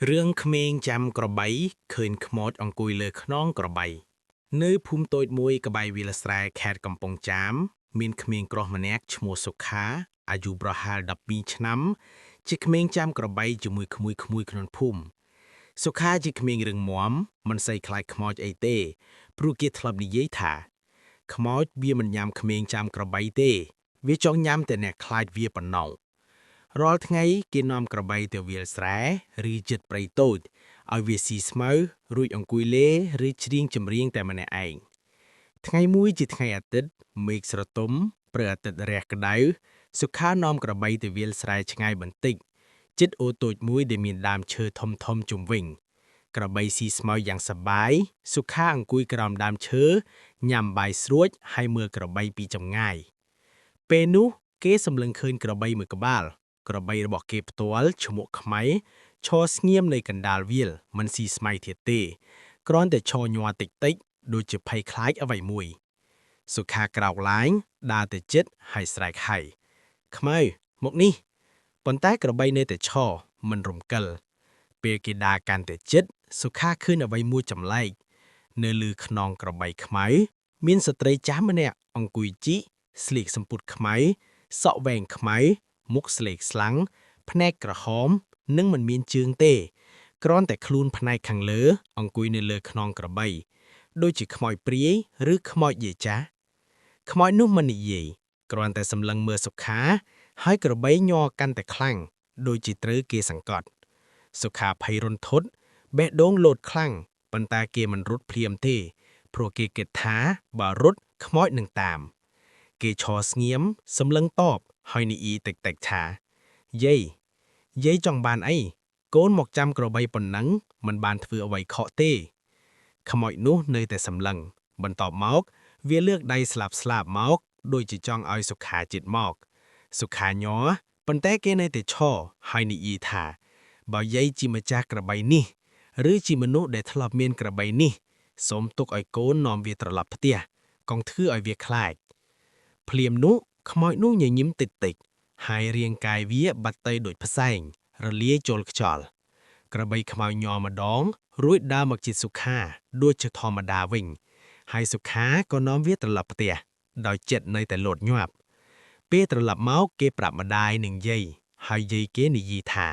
រឿងក្មេងចាំក្របីឃើញខ្មោចអង្គុយលើខ្នងក្របីនៅភូមិតូចមួយក្បែរវាលស្រែខេត្តកំពង់ចាមមានក្មេងប្រុសម្នាក់ឈ្មោះសុខាអាយុប្រហែល12ឆ្នាំជាក្មេងចាំក្របីជាមួយក្មួយៗក្នុងភូមិសុខាជាក្មេងរឹងមាំមិនសូវខ្លាចខ្មោចអីទេព្រោះគេធ្លាប់និយាយថាខ្មោចវាមិនញ៉ាំក្មេងចាំក្របីទេវាចង់ញ៉ាំតែអ្នកខ្លាចវាប៉ុណ្ណោះរាល់ថ្ងៃគេនាំក្របីទៅវាលស្រែឬជិតព្រៃតូចឲ្យវាស៊ីស្មៅរួចអង្គុយលេឬច្រៀងចម្រៀងតែម្នាក់ឯងថ្ងៃមួយជាថ្ងៃអាទិត្យមេឃស្រទុំព្រឹកអាទិត្យរះក្តៅសុខានាំក្របីទៅវាលស្រែឆ្ងាយបន្តិចជិតអូរតូចមួយដែលមានដើមឈើធំៗជុំវិញក្របីស៊ីស្មៅយ៉ាងសប្បាយសុខាអង្គុយក្រោមដើមឈើញ៉ាំបាយស្រួចហើយមើលក្របីពីចម្ងាយពេលនោះគេសម្លឹងឃើញក្របីមួយក្បាលក្របីរបស់គេផ្ទាល់ឈ្មោះខ្មៃឈរស្ងៀមនៅកណ្ដាលវាលមិនស៊ីស្មៅទៀតទេគ្រាន់តែឈរញ័រតិចៗដូចជាភ័យខ្លាចអ្វីមួយសុខាក្រោកឡើងដើរទៅជិតហើយស្រែកហៅខ្មៅមកនេះប៉ុន្តែក្របីនៅតែឈរមិនរំកិលពេលគេដើរកាន់តែជិតសុខាឃើញអ្វីមួយចម្លែកនៅលើខ្នងក្របីខ្មៅមានស្ត្រីចាស់ម្នាក់អង្គុយជីកស្លៀកសំពត់ខ្មៅសក់វែងខ្មៅមុខស្លេកស្លាំងភ្នែកក្រហមនិងមិនមានជើងទេគ្រាន់តែខ្លួនផ្នែកខាងលើអង្គុយនៅលើខ្នងក្របីដូចជាខ្មោចព្រាយឬខ្មោចយាយចាស់ខ្មោចនោះមិននិយាយគ្រាន់តែសម្លឹងមើលសុខាហើយក្របីញ័រកាន់តែខ្លាំងដូចជាត្រូវគេសង្កត់សុខាភ័យរន្ធត់បេះដូងលោតខ្លាំងប៉ុន្តែគេមិនរត់ភ្លាមទេព្រោះគេគិតថាបើរត់ខ្មោចនឹងតាមគេឈរស្ងៀមសម្លឹងតបហើយនិយាយតិចៗថាយាយចង់បានអីកូនមកចាំក្របីប៉ុណ្ណឹងមិនបានធ្វើអ្វីខកទេខ្មោចនោះនៅតែសម្លឹងបន្ទាប់មកវាលើកដៃស្លាបមកដូចជាចង់ឲ្យសុខាជិតមកសុខាញ័រប៉ុន្តែគេនៅតែឈរហើយនិយាយថាបើយាយជាម្ចាស់ក្របីនេះឬជាមនុស្សដែលធ្លាប់មានក្របីនេះសូមទុកឲ្យកូននាំវាត្រឡប់ផ្ទះកុំធ្វើឲ្យវាខ្លាចភ្លាមនោះខ្មោចនោះញញឹមតិចៗហើយរាងកាយវាបាត់ទៅដូចផ្សែងរលាយចូលខ្យល់ក្របីខ្មៅញ័រម្ដងរួចដើរមកជិតសុខាដូចជាធម្មតាវិញហើយសុខាក៏នាំវាត្រឡប់ផ្ទះដោយចិត្តនៅតែលោតញាប់ពេលត្រឡប់មកគេប្រាប់ម្ដាយនិងយាយហើយយាយគេនិយាយថា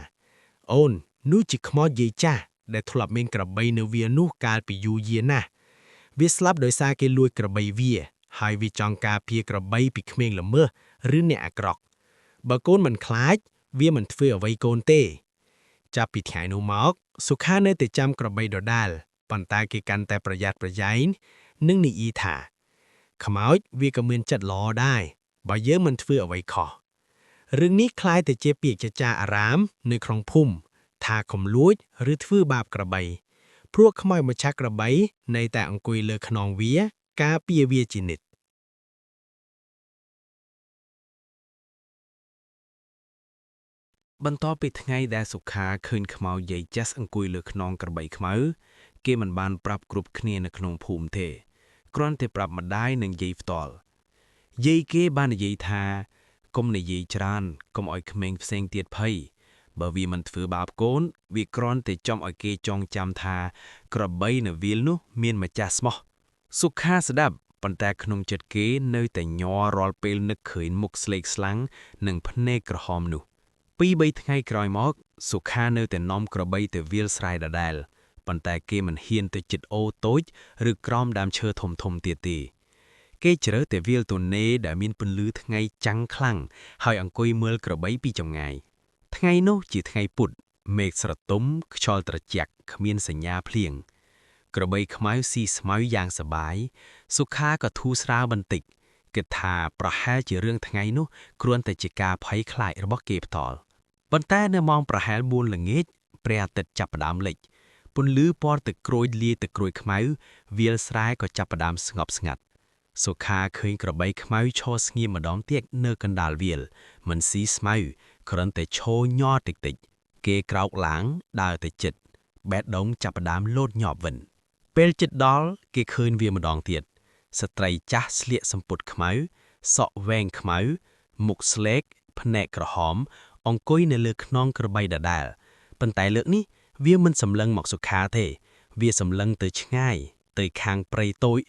អូននោះជាខ្មោចយាយចាស់ដែលធ្លាប់មានក្របីនៅវានោះកាលពីយូរយារណាស់វាស្លាប់ដោយសារគេលួចក្របីវាហើយវាចង់ការពារក្របីពីក្មេងល្មើសឬអ្នកអាក្រក់បើកូនមិនខ្លាចវាមិនធ្វើអ្វីកូនទេចាប់ពីថ្ងៃនោះមកសុខានៅតែចាំក្របីដដែលប៉ុន្តែគេកាន់តែប្រយ័ត្នប្រយែងនិងនិយាយថាខ្មោចវាក៏មានចិត្តល្អដែរបើយើងមិនធ្វើអ្វីខុសរឿងនេះคล้ายទៅជាពាក្យចចាអារាមនៅក្នុងភូមិថាកុំលួចឬធ្វើបាបក្របីព្រោះខ្មោចម្ចាស់ក្របីនៅតែអង្គុយលើខ្នងវាការពារវាជានិច្ចបន្ទាប់ពីថ្ងៃដែលសុខាឃើញខ្មោចយាយចាស់អង្គុយលើខ្នងក្របីខ្មៅគេមិនបានប្រាប់គ្រប់គ្នានៅក្នុងភូមិទេគ្រាន់តែប្រាប់ម្ដាយនិងយាយផ្ទាល់យាយគេបាននិយាយថាកុំនិយាយច្រើនកុំឲ្យក្មេងផ្សេងទៀតភ័យបើវាមិនធ្វើបាបកូនវាគ្រាន់តែចំឲ្យគេចងចាំថាក្របីនៅវាលនោះមានម្ចាស់ស្មោះសុខាស្ដាប់ប៉ុន្តែក្នុងចិត្តគេនៅតែញ័ររាល់ពេលនឹកឃើញមុខស្លេកស្លាំងនិងភ្នែកក្រហមនោះ2-3ថ្ងៃក្រោយមកសុខានៅតែនាំក្របីទៅវាលស្រែដដែលប៉ុន្តែគេមិនហ៊ានទៅជិតអូរតូចឬក្រោមដើមឈើធំៗទៀតទេគេជ្រើសតែវាលទនេដែលមានពន្លឺថ្ងៃចាំងខ្លាំងហើយអង្គុយមើលក្របីពីចម្ងាយថ្ងៃនោះជាថ្ងៃពុធមេឃស្រទុំខ្យល់ត្រជាក់គ្មានសញ្ញាភ្លៀងក្របីខ្មៅស៊ីស្មៅយ៉ាងសប្បាយសុខាក៏ធូរស្រាលបន្តិចគិតថាប្រហែលជារឿងថ្ងៃនោះគ្រាន់តែជាការភ័យខ្លាចរបស់គេផ្ទាល់ប៉ុន្តែនៅម៉ោងប្រហែល4ល្ងាចព្រះអាទិត្យចាប់ផ្ដើមលិចពន្លឺពណ៌ទឹកក្រូចលាយទឹកក្រូចខ្មៅវាលស្រែក៏ចាប់ផ្ដើមស្ងប់ស្ងាត់សុខាឃើញក្របីខ្មៅឈរស្ងៀមម្ដងទៀតនៅកណ្ដាលវាលមិនស៊ីស្មៅគ្រាន់តែឈរញ័រតិចៗគេក្រោកឡើងដើរទៅជិតបេះដូងចាប់ផ្ដើមលោតញាប់វិញពេលជិតដល់គេឃើញវាម្ដងទៀតស្ត្រីចាស់ស្លៀកសំពត់ខ្មៅសក់វែងខ្មៅមុខស្លេកភ្នែកក្រហមអង្គុយនៅលើខ្នងក្របីដដែលប៉ុន្តែលើកនេះ វាមិនសម្លឹងមកសុខាទេវាសម្លឹងទៅឆ្ងាយទៅខាងព្រៃតូច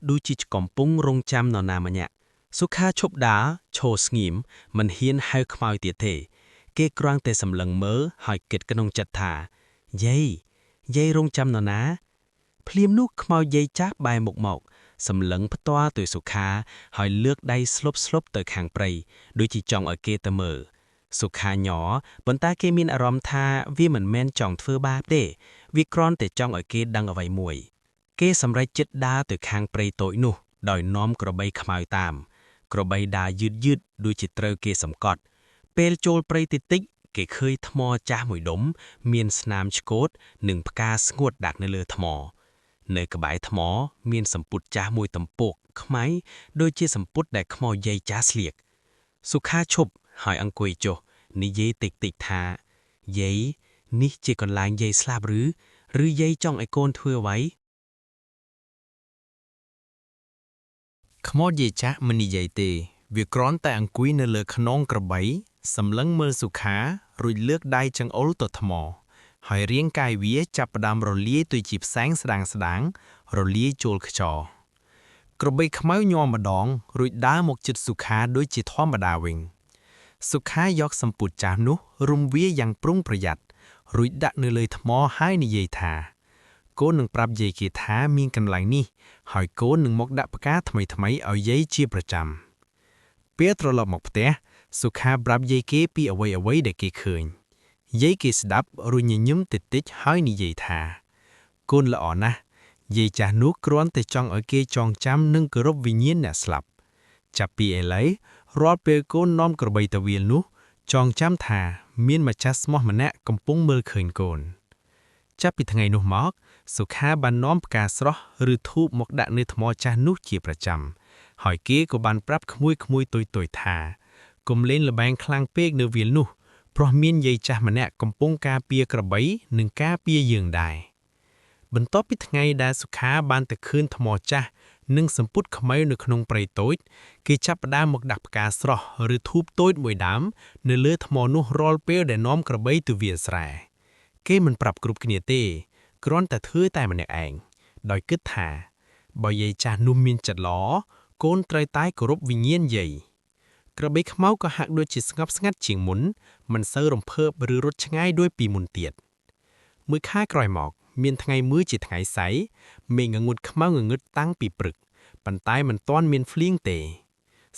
ដូចជាកំពុងរងចាំនរណាម្នាក់សុខាឈប់ដើរឈរស្ងៀមមិនហ៊ានហៅខ្មោចទៀតទេគេគ្រាន់តែសម្លឹងមើលហើយគិតក្នុងចិត្តថាយាយរងចាំនរណាភ្លាមនោះខ្មោចយាយចាស់បែរមុខមកសម្លឹងផ្ទាល់ទៅសុខាហើយលើកដៃស្លុបទៅខាងព្រៃដូចជាចង់ឲ្យគេទៅមើលសុខាញ័រប៉ុន្តែគេមានអារម្មណ៍ថាវាមិនមែនចង់ធ្វើបាបទេវាគ្រាន់តែចង់ឲ្យគេដឹងអ្វីមួយគេសម្រេចចិត្តដើរទៅខាងព្រៃតូចនោះដោយនាំក្របីខ្មៅតាមក្របីដើរយឺតដូចជាត្រូវគេសម្កត់ពេលចូលព្រៃតិចគេឃើញថ្មចាស់មួយដុំមានស្នាមឆ្កូតនិងផ្កាស្ងួតដាក់នៅលើថ្មនៅក្បែរថ្មមានសំពត់ចាស់មួយទំពកខ្មៅដូចជាសំពត់ដែលខ្មោចយាយចាស់ស្លៀកសុខាឈប់ហើយអង្គុយចុះនិយាយតិចថាយាយនេះជាកន្លែងយាយស្លាប់ឬយាយចង់ឲ្យកូនធ្វើអ្វីខ្មោចយាយចាស់មិននិយាយទេវាគ្រាន់តែអង្គុយនៅលើខ្នងក្របីសម្លឹងមើលសុខារួចលើកដៃចង្អុលទៅថ្មហើយរាងកាយវាចាប់ផ្ដើមរលាយទៅជាផ្សែងស្ដាងរលាយចូលខ្យល់ក្របីខ្មៅញ័រម្ដងរួចដើរមកជិតសុខាដូចជាធម្មតាវិញសុខាយកសំពត់ចាស់នោះរុំវាយ៉ាងប្រុងប្រយ័ត្នរួចដាក់នៅលើថ្មហើយនិយាយថាកូននឹងប្រាប់យាយគេថាមានកន្លែងនេះហើយកូននឹងមកដាក់ផ្កាថ្មីឲ្យយាយជាប្រចាំពេលត្រឡប់មកផ្ទះសុខាប្រាប់យាយគេពីអ្វីដែលគេឃើញយាយគេស្ដាប់រួចញញឹមតិចហើយនិយាយថាកូនល្អណាស់យាយចាស់នោះគ្រាន់តែចង់ឲ្យគេចងចាំនិងគោរពវិញ្ញាណអ្នកស្លាប់ចាប់ពីឥឡូវរាល់ពេលកូននាំក្របីទៅវាលនោះចងចាំថាមានម្ចាស់ស្មោះម្នាក់កំពុងមើលឃើញកូនចាប់ពីថ្ងៃនោះមកសុខាបាននាំផ្កាស្រស់ឬធូបមកដាក់នៅថ្មចាស់នោះជាប្រចាំហើយគេក៏បានប្រាប់ក្មួយទុយថាកុំលេងល្បែងខ្លាំងពេកនៅវាលនោះព្រោះមានយាយចាស់ម្នាក់កំពុងការពារក្របីនិងការពារយើងដែរបន្ទាប់ពីថ្ងៃដែលសុខាបានទៅឃើញថ្មចាស់និងសំពត់ខ្មៅនៅក្នុងព្រៃតូចគេចាប់ផ្ដើមមកដាក់ផ្កាស្រស់ឬធូបតូចមួយដើមនៅលើថ្មនោះរាល់ពេលដែលនាំក្របីទៅវាលស្រែគេមិនប្រាប់គ្រប់គ្នាទេគ្រាន់តែធ្វើតែម្នាក់ឯងដោយគិតថាបើយាយចាស់នោះមានចិត្តល្អកូនត្រូវតែគោរពវិញ្ញាណយាយក្របីខ្មៅក៏ហាក់ដូចជាស្ងប់ស្ងាត់ជាងមុនមិនសូវរំភើបឬរត់ឆ្ងាយដូចពីមុនទៀតមួយខែក្រោយមកមានថ្ងៃមួយជាថ្ងៃសៅរ៍មេឃងងឹតខ្មៅងងឹតតាំងពីព្រឹកប៉ុន្តែមិនទាន់មានភ្លៀងទេ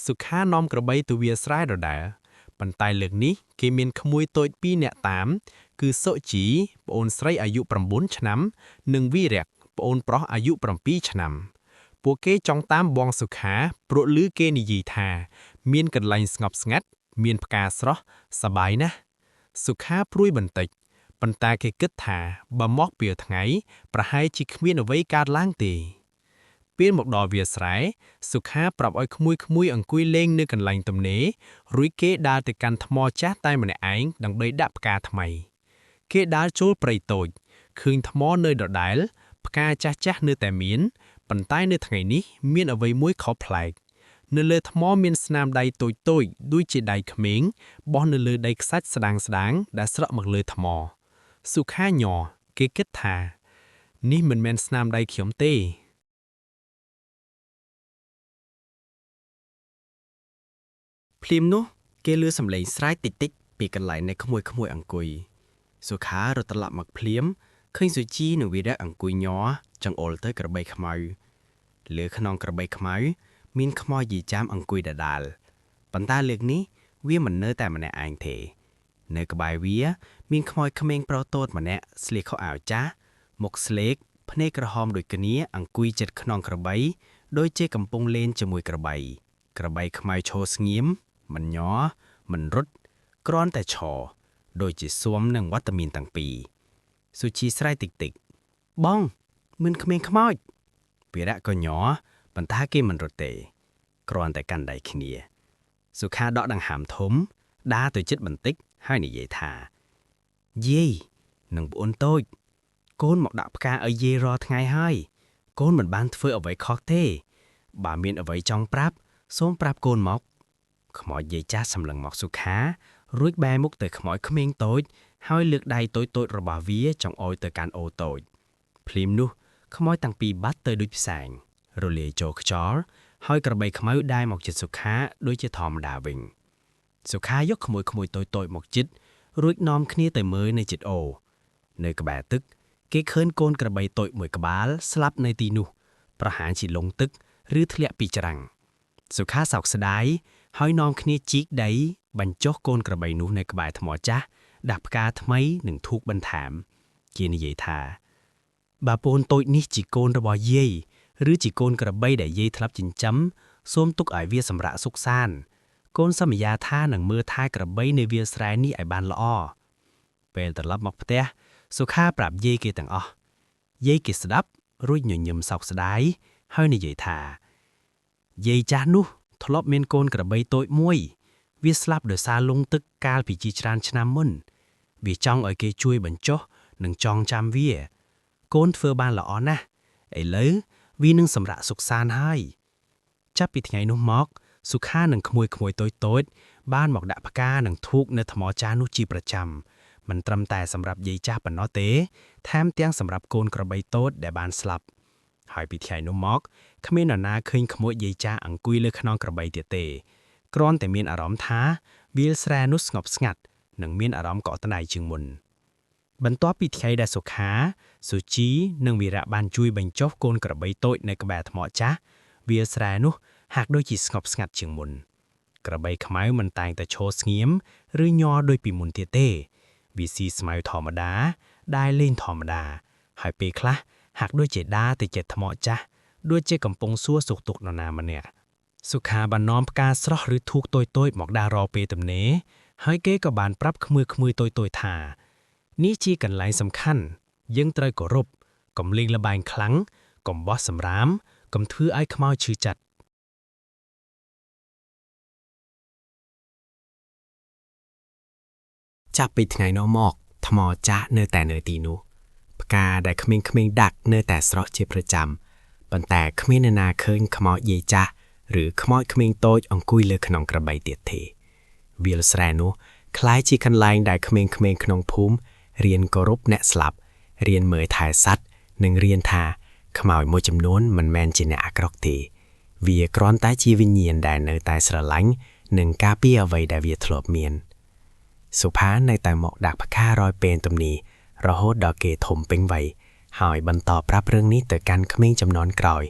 សុខានាំក្របីទៅវាលស្រែដដែលប៉ុន្តែលើកនេះគេមានក្មួយតូច2នាក់តាមគឺសុជីប្អូនស្រីអាយុ9ឆ្នាំនិងវីរៈប្អូនប្រុសអាយុ7ឆ្នាំពួកគេចង់តាមបងសុខាព្រោះឮគេនិយាយថាមានកន្លែងស្ងប់ស្ងាត់មានផ្កាស្រស់សប្បាយណាស់សុខាព្រួយបន្តិចប៉ុន្តែគេគិតថាបើមកពេលថ្ងៃប្រហែលជាគ្មានអ្វីកើតឡើងទេពេលមកដល់វាលស្រែសុខាប្រាប់ឲ្យក្មួយអង្គុយលេងនៅកន្លែងទំនេររួចគេដើរទៅកាន់ថ្មចាស់តែម្នាក់ឯងដើម្បីដាក់ផ្កាថ្មីគេដើរចូលព្រៃតូចឃើញថ្មនៅដដែលផ្កាចាស់នៅតែមានប៉ុន្តែនៅថ្ងៃនេះមានអ្វីមួយខុសប្លែកនៅលើថ្មមានស្នាមដៃតូចដូចជាដៃក្មេងបោះនៅលើដីខ្សាច់ស្ដាងដែលស្រក់មកលើថ្មសុខាញ័រគេគិតថានេះមិនមែនស្នាមដៃខ្ញុំទេភ្លាមនោះគេលឺសំឡេងស្រែកតិចពីកន្លែងនៃក្មួយអង្គុយសុខារត់ត្រឡប់មកភ្លាមឃើញសុជីនិងវីរៈអង្គុយញ័រចង្អុលទៅក្របីខ្មៅលើខ្នងក្របីខ្មៅមានខ្មោចយាយចាមអង្គុយដដាលប៉ុន្តែលើកនេះវាមិននៅតែម្នាក់ឯងទេនៅក្បែរវាមានខ្មោចក្មេងប្រុសតូចម្នាក់ស្លៀកខោអាវចាស់មុខស្លេកភ្នែកក្រហមដូចគ្នាអង្គុយជិតខ្នងក្របីដូចជាកំពុងលេងជាមួយក្របីខ្មៅឈរស្ងៀមមិនញ័រមិនរត់គ្រាន់តែឈរដូចជាស៊ាំនឹងវត្តមានទាំងពីរសុជីស្រែកតិចបងមិនក្មេងខ្មោចវីរៈក៏ញ័រប៉ុន្តែគេមិនរត់ទេគ្រាន់តែកាន់ដៃគ្នាសុខាដកដង្ហើមធំដើរទៅជិតបន្តិចហើយនិយាយថាយាយនឹងប្អូនតូចកូនមកដាក់ផ្កាឲ្យយាយរាល់ថ្ងៃហើយកូនមិនបានធ្វើអ្វីខុសទេបើមានអ្វីចង់ប្រាប់សូមប្រាប់កូនមកខ្មោចយាយចាស់សម្លឹងមកសុខារួចបែរមុខទៅខ្មោចក្មេងតូច ហើយលើកដៃតូចៗរបស់វាចង់អោយទៅកាន់អូតូចភ្លាមនោះខ្មោចទាំងពីរបាត់ទៅដូចផ្សែងរលាយចូលខ្យល់ហើយក្របីខ្មៅដែលមកជិតសុខាដូចជាធម្មតាវិញសុខាយកក្មួយតូចៗមកជិតរួចនាំគ្នាទៅមើលនៅជិតអូនៅក្បែរទឹកគេឃើញកូនក្របីតូចមួយក្បាលស្លាប់នៅទីនោះប្រហែលជាលង់ទឹកឬធ្លាក់ពីច្រាំងសុខាសោកស្ដាយហើយនាំគ្នាជីកដីបញ្ចុះកូនក្របីនោះនៅក្បែរថ្មចាស់ដាក់ផ្កាថ្មីនិងធូបបន្ថែមគេនិយាយថាបើពូនតូចនេះជាកូនរបស់យាយឬជាកូនក្របីដែលយាយធ្លាប់ចិញ្ចឹមសូមទុកឲ្យវាសម្រាកសុខសាន្តកូនសន្យាថានឹងមើលថែក្របីនៅវាលស្រែនេះឲ្យបានល្អពេលត្រឡប់មកផ្ទះសុខាប្រាប់យាយគេទាំងអស់យាយគេស្ដាប់រួចញញឹមសោកស្ដាយហើយនិយាយថាយាយចាស់នោះធ្លាប់មានកូនក្របីតូចមួយវាស្លាប់ដោយសារលង់ទឹកកាលពីជាច្រើនឆ្នាំមុនវាចង់ឲ្យគេជួយបញ្ចុះនិងចងចាំវាកូនធ្វើបានល្អណាស់ឥឡូវវានឹងសម្រាកសុខសាន្តហើយចាប់ពីថ្ងៃនោះមកសុខានិងក្មួយតូចបានមកដាក់ផ្កានិងធូបនៅថ្មចាស់នោះជាប្រចាំមិនត្រឹមតែសម្រាប់យាយចាស់ប៉ុណ្ណោះទេថែមទាំងសម្រាប់កូនក្របីតូចដែលបានស្លាប់ហើយពីថ្ងៃនោះមកគ្មាននរណាឃើញក្មួយយាយចាស់អង្គុយលើខ្នងក្របីទៀតទេគ្រាន់តែមានអារម្មណ៍ថាវាលស្រែនោះស្ងប់ស្ងាត់និងមានអារម្មណ៍កក់ក្ដៅជាងមុនបន្ទាប់ពីថ្ងៃដែលសុខាសុជីនិងវីរៈបានជួយបញ្ចុះកូនក្របីតូចនៅក្បែរថ្មចាស់វាលស្រែនោះហាក់ដូចជាស្ងប់ស្ងាត់ជាងមុនក្របីខ្មៅមិនតែងតែឈរស្ងៀមឬញ័រដូចពីមុនទៀតទេវាស៊ីស្មៅធម្មតាដែលលេងធម្មតាហើយពេលខ្លះហាក់ដូចជាដើរទៅជិតថ្មចាស់ដូចជាកំពុងសួរសុខទុក្ខនរណាម្នាក់សុខាបាននាំផ្កាស្រស់ឬធូបតូចមកដើររកពេលទំនេរហើយគេក៏បានប្រាប់ក្មួយតូចថានេះជាកន្លែងសំខាន់យើងត្រូវគោរពកុំលេងល្បែងខ្លាំងកុំបោះសម្រាមកុំធ្វើឲ្យខ្មោចឈឺចិត្តចាប់ពីថ្ងៃនោះមកថ្មចាស់នៅតែនៅទីនោះផ្កាដែលក្មេងៗដាក់នៅតែស្រស់ជាប្រចាំប៉ុន្តែគ្មាននរណាឃើញខ្មោចយាយចាស់ឬខ្មោចក្មេងតូចអង្គុយលើខ្នងក្របីទៀតទេវាលស្រែនោះคล้ายជាកន្លែងដែលក្មេងៗក្នុងភូមិរៀនគោរពអ្នកស្លាប់រៀនមើលថែសត្វនិងរៀនថាខ្មោចមួយចំនួនមិនមែនជាអ្នកអាក្រក់ទេវាគ្រាន់តែជាវិញ្ញាណដែលនៅតែស្រឡាញ់និងការពារអ្វីដែលវាធ្លាប់មានសុផានៅតែមកដាក់ផ្ការយពេលទំនេររហូតដល់គេធំពេញវ័យហើយបន្តប្រាប់រឿងនេះទៅកាន់ក្មេងចំនួនក្រោយ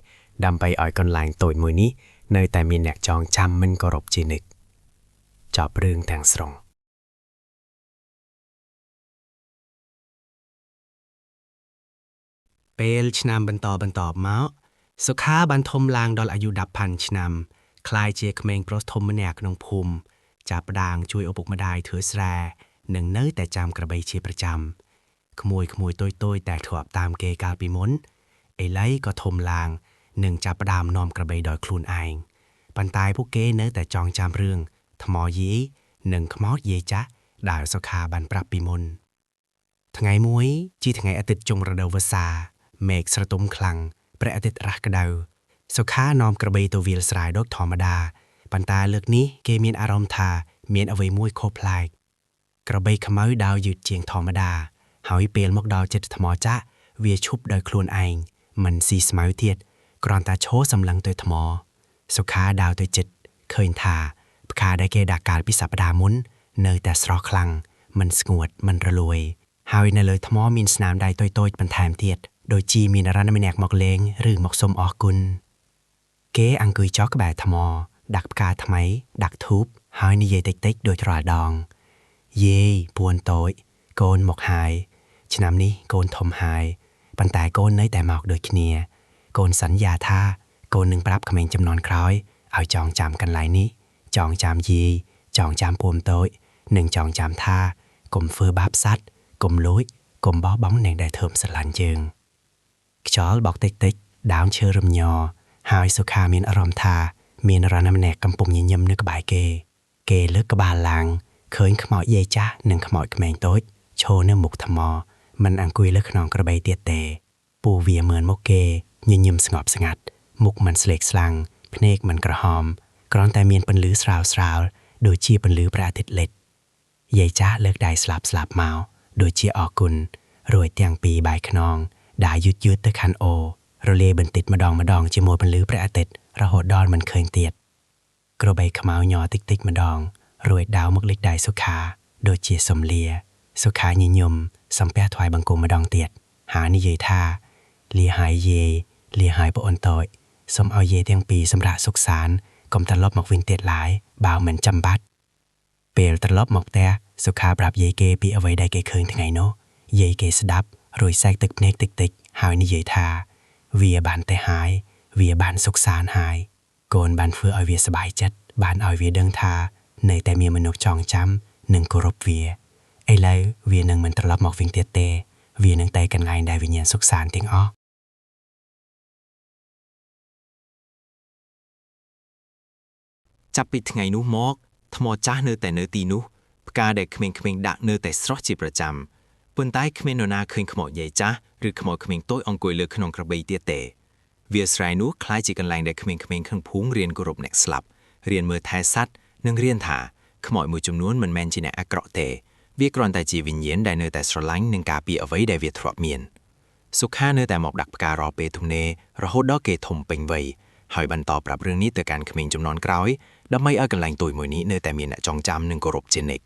ដើម្បីឲ្យកន្លែងតូចមួយនេះនៅតែមានអ្នកចងចាំមិនគោរពជានិច្ចចប់រឿងទាំងស្រុងពេលឆ្នាំបន្តមកសុខាបានធំឡើងដល់អាយុ10,000ឆ្នាំคล้ายជាក្មេងប្រុសធំម្នាក់ក្នុងភូមិចាប់ផ្ដើមជួយឪពុកម្ដាយធ្វើស្រែនិងនៅតែចាំក្របីជាប្រចាំក្មួយតូចតែធ្លាប់តាមគេកាលពីមុនឥឡូវក៏ធំឡើងនិងចាប់ផ្ដើមនាំក្របីដោយខ្លួនឯងប៉ុន្តែពួកគេនៅតែចងចាំរឿងថ្មយាយនិងខ្មោចយាយចាស់ដែលសុខាបានប្រាប់ពីមុនថ្ងៃមួយជាថ្ងៃអាទិត្យចុងរដូវវស្សាមេឃស្រទុំខ្លាំងព្រះអាទិត្យរះក្ដៅសុខានាំក្របីទៅវាលស្រែដូចធម្មតាប៉ុន្តែលើកនេះគេមានអារម្មណ៍ថាមានអ្វីមួយខុសប្លែកក្របីខ្មៅដើរយឺតជាងធម្មតាហើយពេលមកដល់ជិតថ្មចាស់វាឈប់ដោយខ្លួនឯងមិនស៊ីស្មៅទៀតគ្រាន់តែឈរសម្លឹងទៅថ្មសុខាដើរទៅជិតឃើញថាផ្កាដែលគេដាក់កាលពីសប្តាហ៍មុននៅតែស្រស់ខ្លាំងមិនស្ងួតមិនរលួយហើយនៅលើថ្មមានស្នាមដៃតូចបន្ថែមទៀតដូចជាមាននរណាម្នាក់មកលេងឬមកសុំអរគុណគេអង្គុយចុះក្បែរថ្មដាក់ផ្កាថ្មីដាក់ធូបហើយនិយាយតិចដូចរាល់ដងយាយពួនតូចកូនមកហើយឆ្នាំនេះកូនធំហើយប៉ុន្តែកូននៅតែមកដូចគ្នាកូនសន្យាថាកូននឹងប្រាប់ក្មេងចំនួនក្រោយឲ្យចងចាំកន្លែងនេះចងចាំយាយចងចាំពួនតូចនិងចងចាំថាកុំធ្វើបាបសត្វកុំលួចកុំបោះបង់អ្នកដែលធ្វើស្រឡាញ់យើងខ្យល់បក់តិចដើមឈើរំញ័រហើយសុខាមានអារម្មណ៍ថាមាននរណាម្នាក់កំពុងញញឹមនៅក្បែរគេលើកក្បាលឡើងឃើញខ្មោចយាយចាស់និងខ្មោចក្មេងតូចឈរនៅមុខថ្មមិនអង្គុយលើខ្នងក្របីទៀតទេពូវាមើលមកគេញញឹមស្ងប់ស្ងាត់មុខមិនស្លេកស្លាំងភ្នែកមិនក្រហមគ្រាន់តែមានពន្លឺស្រាលដូចជាពន្លឺព្រះអាទិត្យលិចយាយចាស់លើកដៃស្លាប់មក โดยជាអរគុណរួយទាំងពីរបែរខ្នងដែលយឺតៗទៅខាន់អូរលាយបន្តិចម្ដងជាមួយពន្លឺព្រះអាទិត្យរហូតដល់មិនឃើញទៀតក្របីខ្មៅញ័រតិចម្ដងរួយដាវមកលេចដៃសុខាដូចជាសំលាសុខាញញឹមសំពះថ្វាយបង្គំម្ដងទៀតហើយនិយាយថាលាហើយយាយលាហើយបងអូនតូចសូមឲ្យយាយទាំងពីរសម្រាប់សុខសាន្តកុំត្រឡប់មកវិញទៀតឡើយបើមិនចាំបាច់ពេលត្រឡប់មកផ្ទះសុខាប្រាប់យាយគេពីអ្វីដែលគេឃើញថ្ងៃនោះយាយគេស្ដាប់រួយសែកទឹកភ្នែកតិចហើយនិយាយថាវាបានតែហើយវាបានសុខសាន្តហើយកូនបានធ្វើឲ្យវាសប្បាយចិត្តបានឲ្យវាដឹងថានៅតែមានមនុស្សចងចាំនិងគោរពវាឥឡូវវានឹងមិនត្រឡប់មកវិញទៀតទេវានឹងតែកន្លែងដែលវិញ្ញាណសុខសាន្តទាំងអស់ចាប់ពីថ្ងៃនោះមកថ្មចាស់នៅតែនៅទីនោះផ្កាដែលក្មេងៗដាក់នៅតែស្រស់ជាប្រចាំប៉ុន្តែគ្មាននរណាឃើញខ្មោចយាយចាស់ឬខ្មោចក្មេងតូចអង្គុយលើក្នុងក្របីទៀតទេវាស្រ័យនោះคล้ายជាកន្លែងដែលក្មេងៗក្នុងភូមិរៀនគោរពអ្នកស្លាប់រៀនមើលថែសត្វនិងរៀនថាខ្មោចមួយចំនួនមិនមែនជាអ្នកអាក្រក់ទេវាគ្រាន់តែជាវិញ្ញាណដែលនៅតែស្រឡាញ់និងការពារអ្វីដែលវាធ្លាប់មានសុខានៅតែមកដាក់ផ្ការាល់ពេលទំនេររហូតដល់គេធំពេញវ័យហើយបន្តប្រាប់រឿងនេះទៅកាន់ក្មេងជំនាន់ក្រោយដើម្បីឲ្យកន្លែងតូចមួយនេះនៅតែមានអ្នកចងចាំនិងគោរពជានិច្ច